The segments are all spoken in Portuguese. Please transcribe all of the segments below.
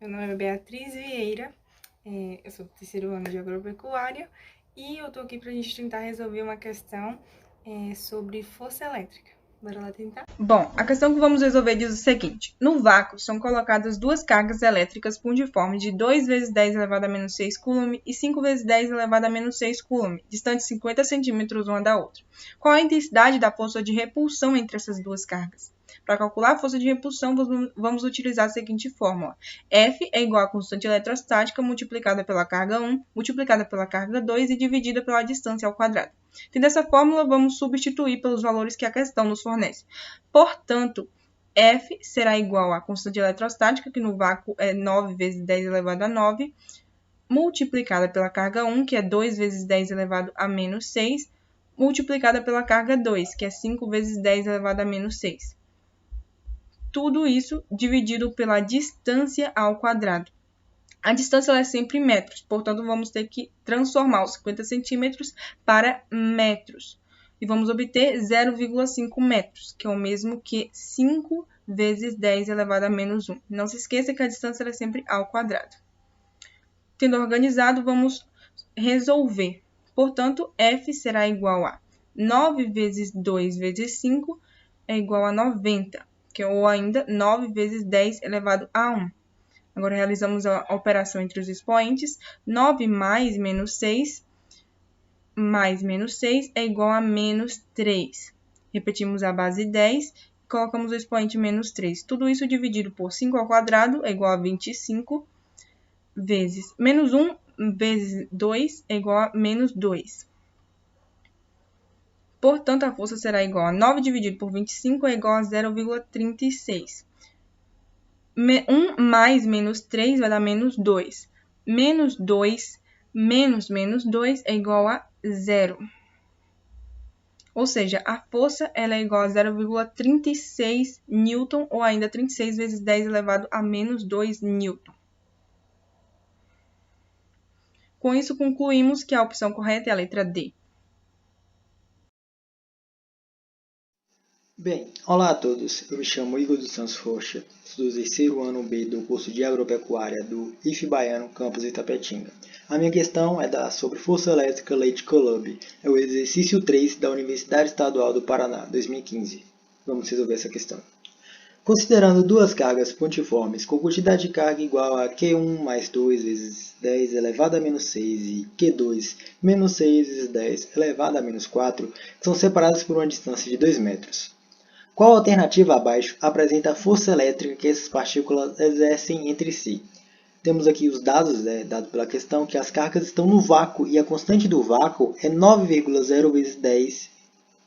Meu nome é Beatriz Vieira, eu sou do terceiro ano de agropecuária e eu tô aqui pra gente tentar resolver uma questão sobre força elétrica. Bora lá tentar? Bom, a questão que vamos resolver diz o seguinte: no vácuo são colocadas duas cargas elétricas pungiformes de 2 vezes 10 elevado a menos 6 coulomb e 5 vezes 10 elevado a menos 6 coulomb, distantes 50 centímetros uma da outra. Qual a intensidade da força de repulsão entre essas duas cargas? Para calcular a força de repulsão, vamos utilizar a seguinte fórmula. F é igual à constante eletrostática multiplicada pela carga 1, multiplicada pela carga 2 e dividida pela distância ao quadrado. Tendo essa fórmula, vamos substituir pelos valores que a questão nos fornece. Portanto, F será igual à constante eletrostática, que no vácuo é 9 vezes 10 elevado a 9, multiplicada pela carga 1, que é 2 vezes 10 elevado a menos 6, multiplicada pela carga 2, que é 5 vezes 10 elevado a menos 6. Tudo isso dividido pela distância ao quadrado. A distância é sempre em metros, portanto, vamos ter que transformar os 50 centímetros para metros. E vamos obter 0,5 metros, que é o mesmo que 5 vezes 10 elevado a menos 1. Não se esqueça que a distância é sempre ao quadrado. Tendo organizado, vamos resolver. Portanto, F será igual a 9 vezes 2 vezes 5 é igual a 90, ou ainda 9 vezes 10 elevado a 1. Agora, realizamos a operação entre os expoentes. 9 mais menos 6 é igual a menos 3. Repetimos a base 10 e colocamos o expoente menos 3. Tudo isso dividido por 5 ao quadrado é igual a 25 vezes menos 1 vezes 2 é igual a menos 2. Portanto, a força será igual a 9 dividido por 25 é igual a 0,36. 1 mais menos 3 vai dar menos 2. Menos 2 menos menos 2 é igual a 0. Ou seja, a força ela é igual a 0,36 newton, ou ainda 36 vezes 10 elevado a menos 2 newton. Com isso, concluímos que a opção correta é a letra D. Bem, olá a todos, eu me chamo Igor dos Santos Rocha, sou do terceiro ano B do curso de Agropecuária do IF Baiano, campus Itapetinga. A minha questão é sobre força elétrica Leite Coulomb, é o exercício 3 da Universidade Estadual do Paraná, 2015. Vamos resolver essa questão. Considerando duas cargas pontiformes com quantidade de carga igual a Q1 mais 2 vezes 10 elevado a menos 6 e Q2 menos 6 vezes 10 elevado a menos 4, que são separadas por uma distância de 2 metros. Qual alternativa abaixo apresenta a força elétrica que essas partículas exercem entre si? Temos aqui os dados, dados pela questão, que as cargas estão no vácuo e a constante do vácuo é 9,0 vezes 10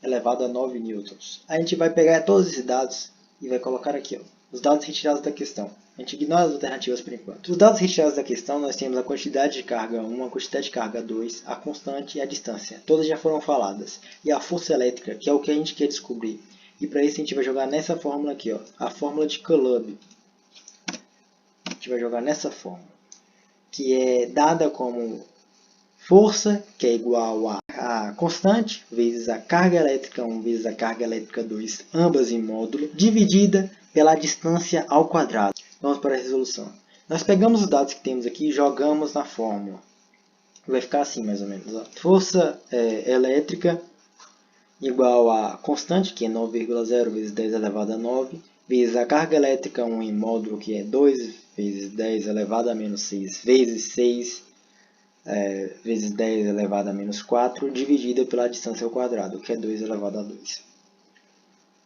elevado a 9 newtons. A gente vai pegar todos esses dados e vai colocar aqui, os dados retirados da questão. A gente ignora as alternativas por enquanto. Os dados retirados da questão, nós temos a quantidade de carga 1, a quantidade de carga 2, a constante e a distância. Todas já foram faladas. E a força elétrica, que é o que a gente quer descobrir. E para isso a gente vai jogar nessa fórmula aqui, a fórmula de Coulomb. A gente vai jogar nessa fórmula, que é dada como força, que é igual a constante, vezes a carga elétrica 1, vezes a carga elétrica 2, ambas em módulo, dividida pela distância ao quadrado. Vamos para a resolução. Nós pegamos os dados que temos aqui e jogamos na fórmula. Vai ficar assim, mais ou menos. Força elétrica igual a constante, que é 9,0 vezes 10 elevado a 9, vezes a carga elétrica 1 em módulo, que é 2 vezes 10 elevado a menos 6, vezes 6 vezes 10 elevado a menos 4, dividida pela distância ao quadrado, que é 2 elevado a 2.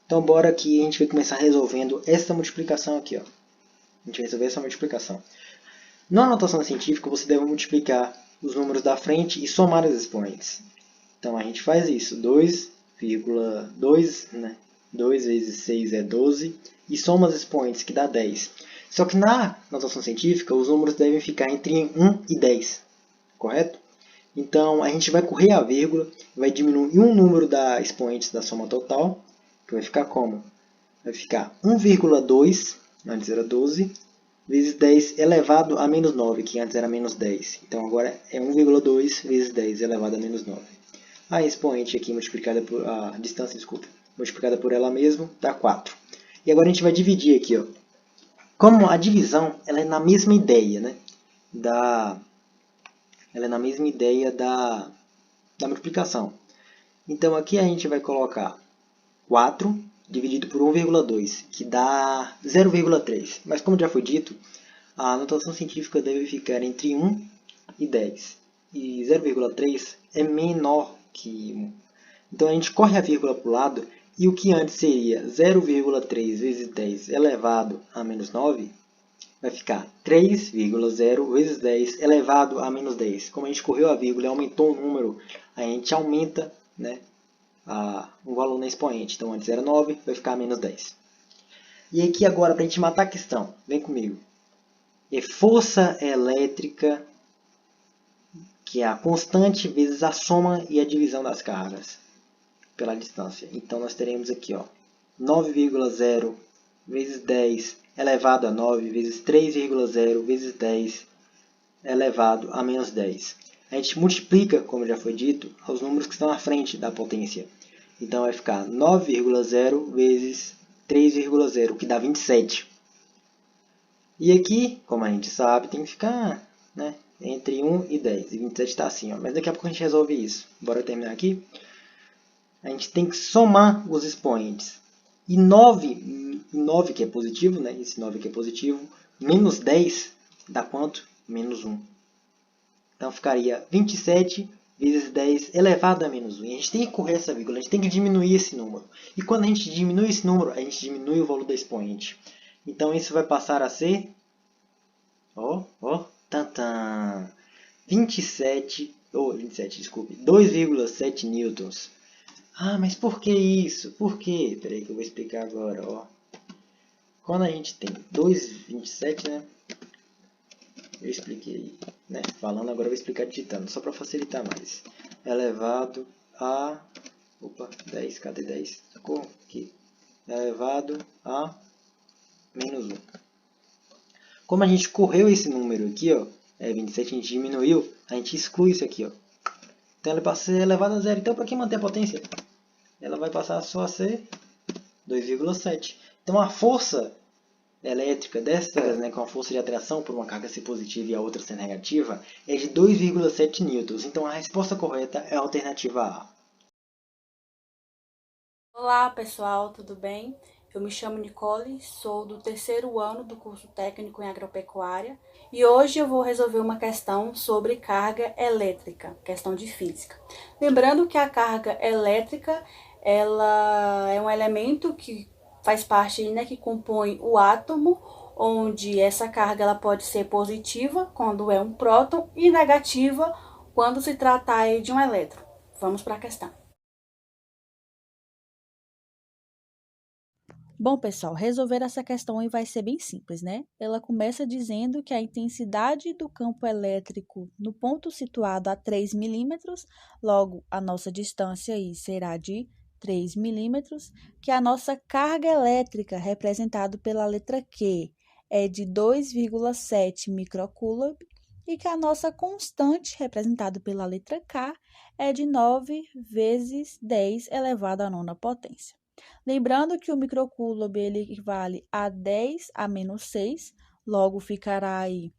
Então, bora aqui, a gente vai começar resolvendo essa multiplicação aqui. A gente vai resolver essa multiplicação. Na notação científica, você deve multiplicar os números da frente e somar os expoentes. Então, a gente faz isso. 2,2, 2 vezes 6 é 12, e soma os expoentes, que dá 10. Só que na notação científica, os números devem ficar entre 1 e 10, correto? Então, a gente vai correr a vírgula, vai diminuir um número da expoentes da soma total, que vai ficar como? Vai ficar 1,2, antes era 12, vezes 10 elevado a menos 9, que antes era menos 10. Então, agora é 1,2 vezes 10 elevado a menos 9. A expoente aqui multiplicada por a distância, multiplicada por ela mesma, dá 4. E agora a gente vai dividir aqui, Como a divisão ela é na mesma ideia, né? Ela é na mesma ideia da multiplicação. Então aqui a gente vai colocar 4 dividido por 1,2, que dá 0,3. Mas como já foi dito, a notação científica deve ficar entre 1 e 10. E 0,3 é menor que 1. Então a gente corre a vírgula para o lado e o que antes seria 0,3 vezes 10 elevado a menos 9 vai ficar 3,0 vezes 10 elevado a menos 10. Como a gente correu a vírgula e aumentou o número, a gente aumenta, né, um valor na expoente. Então antes era 9, vai ficar menos 10. E aqui agora, para a gente matar a questão, vem comigo. É força elétrica, que é a constante vezes a soma e a divisão das cargas pela distância. Então nós teremos aqui 9,0 vezes 10 elevado a 9 vezes 3,0 vezes 10 elevado a menos 10. A gente multiplica, como já foi dito, os números que estão à frente da potência. Então vai ficar 9,0 vezes 3,0, que dá 27. E aqui, como a gente sabe, tem que ficar, né, entre 1 e 10. E 27 está assim, mas daqui a pouco a gente resolve isso. Bora terminar aqui? A gente tem que somar os expoentes. E 9 que é positivo, né? Esse 9 que é positivo, menos 10 dá quanto? Menos 1. Então ficaria 27 vezes 10 elevado a menos 1. E a gente tem que correr essa vírgula, a gente tem que diminuir esse número. E quando a gente diminui esse número, a gente diminui o valor da expoente. Então isso vai passar a ser 2,7 newtons. Ah, mas por que isso? Por quê? Espera aí que eu vou explicar agora. Quando a gente tem 2,27, né? Eu expliquei, né? Falando, agora eu vou explicar digitando, só para facilitar mais. Elevado a... 10, cadê 10? Socorro, aqui. Elevado a menos 1. Como a gente correu esse número aqui, 27, a gente diminuiu, a gente exclui isso aqui, Então ela passa a ser elevada a zero. Então, para que manter a potência? Ela vai passar só a ser 2,7. Então, a força elétrica dessas, né, com a força de atração por uma carga ser positiva e a outra ser negativa, é de 2,7 newtons. Então, a resposta correta é a alternativa A. Olá pessoal, tudo bem? Eu me chamo Nicole, sou do 3º ano do curso técnico em agropecuária e hoje eu vou resolver uma questão sobre carga elétrica, questão de física. Lembrando que a carga elétrica ela é um elemento que faz parte, né, que compõe o átomo, onde essa carga ela pode ser positiva quando é um próton e negativa quando se trata de um elétron. Vamos para a questão. Bom, pessoal, resolver essa questão vai ser bem simples, né? Ela começa dizendo que a intensidade do campo elétrico no ponto situado a 3 milímetros, logo a nossa distância aí será de 3 milímetros, que a nossa carga elétrica, representada pela letra Q, é de 2,7 microcoulomb, e que a nossa constante, representada pela letra K, é de 9 vezes 10 elevado à nona potência. Lembrando que o microcoulomb ele equivale a 10 a menos 6, logo ficará aí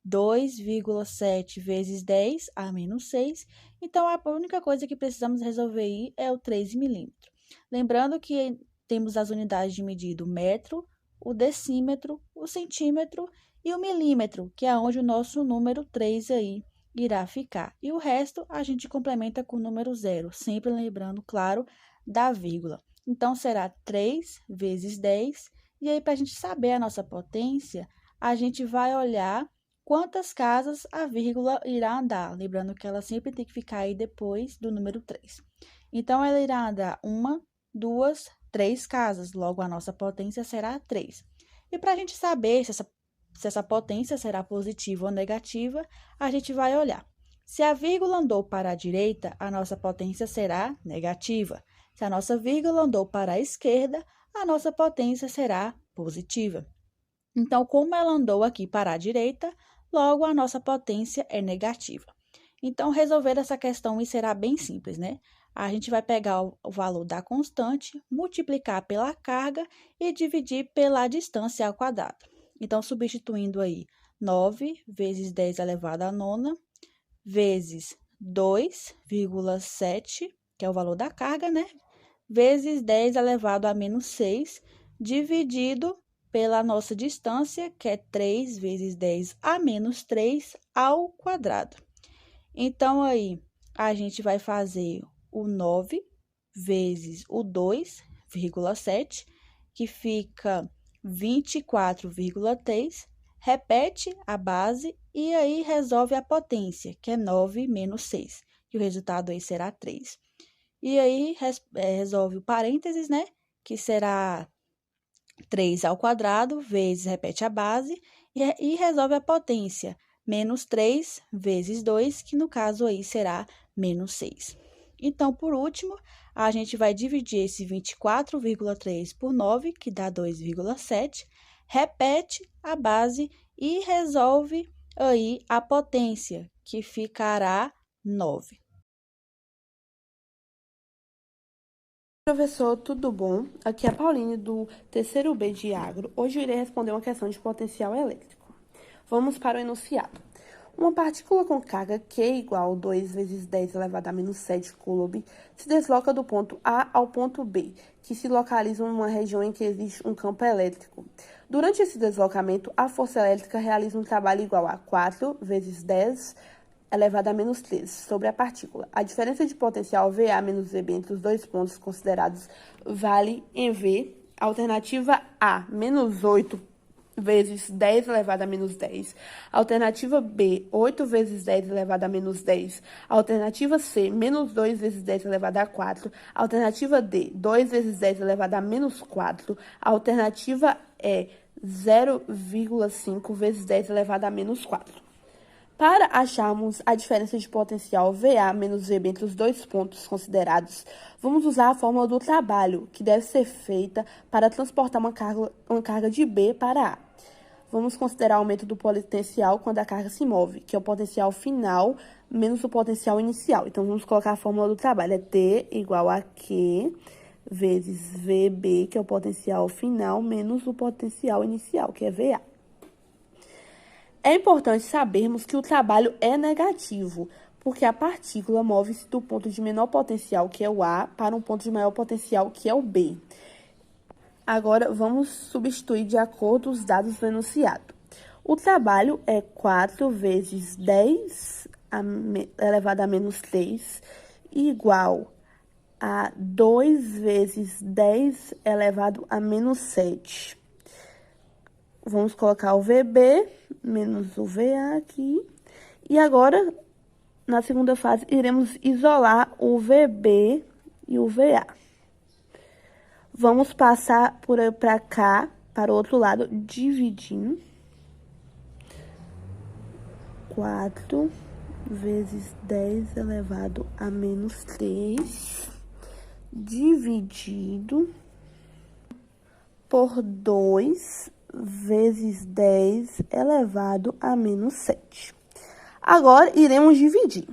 2,7 vezes 10 a menos 6. Então, a única coisa que precisamos resolver aí é o 3 milímetros. Lembrando que temos as unidades de medida o metro, o decímetro, o centímetro e o milímetro, que é onde o nosso número 3 aí irá ficar. E o resto a gente complementa com o número 0, sempre lembrando, claro, da vírgula. Então, será 3 vezes 10. E aí, para a gente saber a nossa potência, a gente vai olhar quantas casas a vírgula irá andar. Lembrando que ela sempre tem que ficar aí depois do número 3. Então, ela irá andar 1, 2, 3 casas. Logo, a nossa potência será 3. E para a gente saber se essa potência será positiva ou negativa, a gente vai olhar. Se a vírgula andou para a direita, a nossa potência será negativa. Se a nossa vírgula andou para a esquerda, a nossa potência será positiva. Então, como ela andou aqui para a direita, logo a nossa potência é negativa. Então, resolver essa questão será bem simples, né? A gente vai pegar o valor da constante, multiplicar pela carga e dividir pela distância ao quadrado. Então, substituindo aí 9 vezes 10 elevado à nona, vezes 2,7, que é o valor da carga, né? Vezes 10 elevado a menos 6, dividido pela nossa distância, que é 3 vezes 10 a menos 3 ao quadrado. Então, aí, a gente vai fazer o 9 vezes o 2,7, que fica 24,3, repete a base e aí resolve a potência, que é 9 menos 6, e o resultado aí será 3. E aí resolve o parênteses, né, que será 3 ao quadrado, vezes, repete a base, e resolve a potência, menos 3 vezes 2, que no caso aí será menos 6. Então, por último, a gente vai dividir esse 24,3 por 9, que dá 2,7, repete a base e resolve aí a potência, que ficará 9. Professor, tudo bom? Aqui é a Pauline do terceiro B de Agro. Hoje eu irei responder uma questão de potencial elétrico. Vamos para o enunciado. Uma partícula com carga Q igual a 2 vezes 10 elevado a menos 7 coulomb se desloca do ponto A ao ponto B, que se localiza em uma região em que existe um campo elétrico. Durante esse deslocamento, a força elétrica realiza um trabalho igual a 4 vezes 10 elevado a menos 3 sobre a partícula. A diferença de potencial VA menos VB entre os dois pontos considerados vale em V. Alternativa A, menos 8 vezes 10 elevado a menos 10. Alternativa B, 8 vezes 10 elevado a menos 10. Alternativa C, menos 2 vezes 10 elevado a 4. Alternativa D, 2 vezes 10 elevado a menos 4. Alternativa E, 0,5 vezes 10 elevado a menos 4. Para acharmos a diferença de potencial VA menos VB entre os dois pontos considerados, vamos usar a fórmula do trabalho, que deve ser feita para transportar uma carga de B para A. Vamos considerar o aumento do potencial quando a carga se move, que é o potencial final menos o potencial inicial. Então, vamos colocar a fórmula do trabalho. É T igual a Q vezes VB, que é o potencial final, menos o potencial inicial, que é VA. É importante sabermos que o trabalho é negativo, porque a partícula move-se do ponto de menor potencial, que é o A, para um ponto de maior potencial, que é o B. Agora, vamos substituir de acordo os dados do enunciado. O trabalho é 4 vezes 10 elevado a menos 3, igual a 2 vezes 10 elevado a menos 7. Vamos colocar o VB menos o VA aqui. E agora, na segunda fase, iremos isolar o VB e o VA. Vamos passar para cá, para o outro lado, dividindo. 4 vezes 10 elevado a menos 3, dividido por 2 vezes 10 elevado a menos 7. Agora, iremos dividir.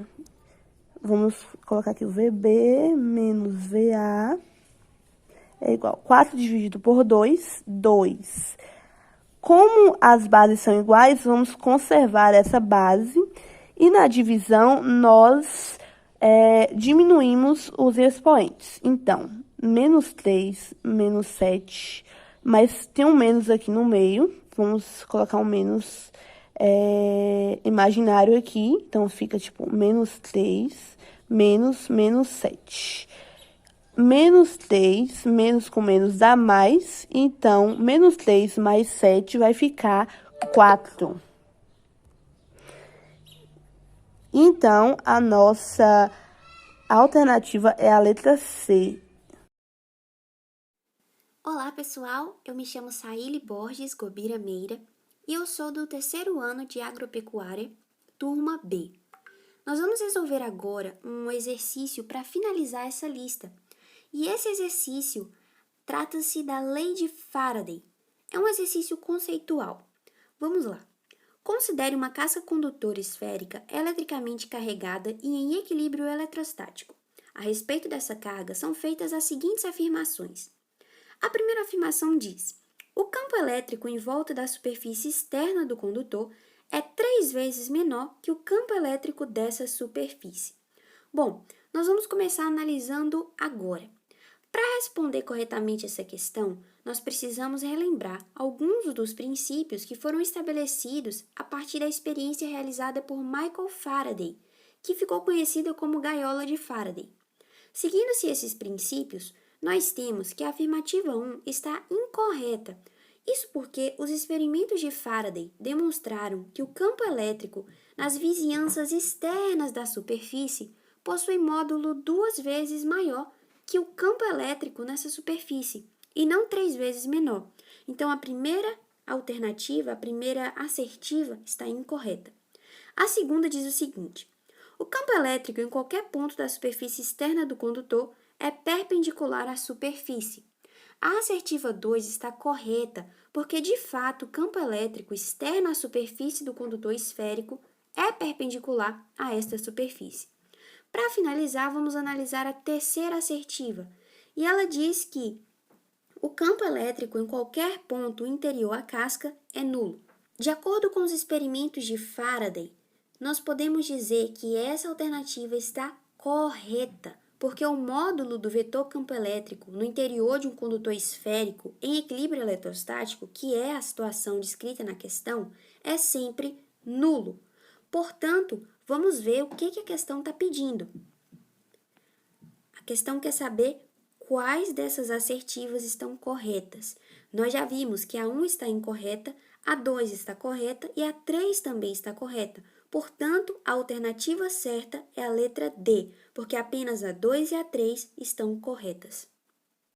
Vamos colocar aqui o VB menos VA é igual a 4 dividido por 2, 2. Como as bases são iguais, vamos conservar essa base. E na divisão, nós diminuímos os expoentes. Então, menos 3, menos 7... Mas tem um menos aqui no meio. Vamos colocar um menos imaginário aqui. Então, fica tipo menos 3, menos 7. Menos 3, menos com menos dá mais. Então, menos 3 mais 7 vai ficar 4. Então, a nossa alternativa é a letra C. Olá pessoal, eu me chamo Saíli Borges Gobira Meira e eu sou do terceiro ano de Agropecuária, turma B. Nós vamos resolver agora um exercício para finalizar essa lista. E esse exercício trata-se da Lei de Faraday. É um exercício conceitual. Vamos lá. Considere uma casca condutora esférica eletricamente carregada e em equilíbrio eletrostático. A respeito dessa carga são feitas as seguintes afirmações. A primeira afirmação diz: O campo elétrico em volta da superfície externa do condutor é 3 vezes menor que o campo elétrico dessa superfície. Bom, nós vamos começar analisando agora. Para responder corretamente essa questão, nós precisamos relembrar alguns dos princípios que foram estabelecidos a partir da experiência realizada por Michael Faraday, que ficou conhecida como gaiola de Faraday. Seguindo-se esses princípios, nós temos que a afirmativa 1 está incorreta. Isso porque os experimentos de Faraday demonstraram que o campo elétrico nas vizinhanças externas da superfície possui módulo 2 vezes maior que o campo elétrico nessa superfície, e não 3 vezes menor. Então, a primeira alternativa, a primeira assertiva, está incorreta. A segunda diz o seguinte: o campo elétrico em qualquer ponto da superfície externa do condutor é perpendicular à superfície. A assertiva 2 está correta, porque de fato o campo elétrico externo à superfície do condutor esférico é perpendicular a esta superfície. Para finalizar, vamos analisar a terceira assertiva, e ela diz que o campo elétrico em qualquer ponto interior à casca é nulo. De acordo com os experimentos de Faraday, nós podemos dizer que essa alternativa está correta, porque o módulo do vetor campo elétrico no interior de um condutor esférico em equilíbrio eletrostático, que é a situação descrita na questão, é sempre nulo. Portanto, vamos ver o que a questão está pedindo. A questão quer saber quais dessas assertivas estão corretas. Nós já vimos que a 1 está incorreta, a 2 está correta e a 3 também está correta. Portanto, a alternativa certa é a letra D, porque apenas a 2 e a 3 estão corretas.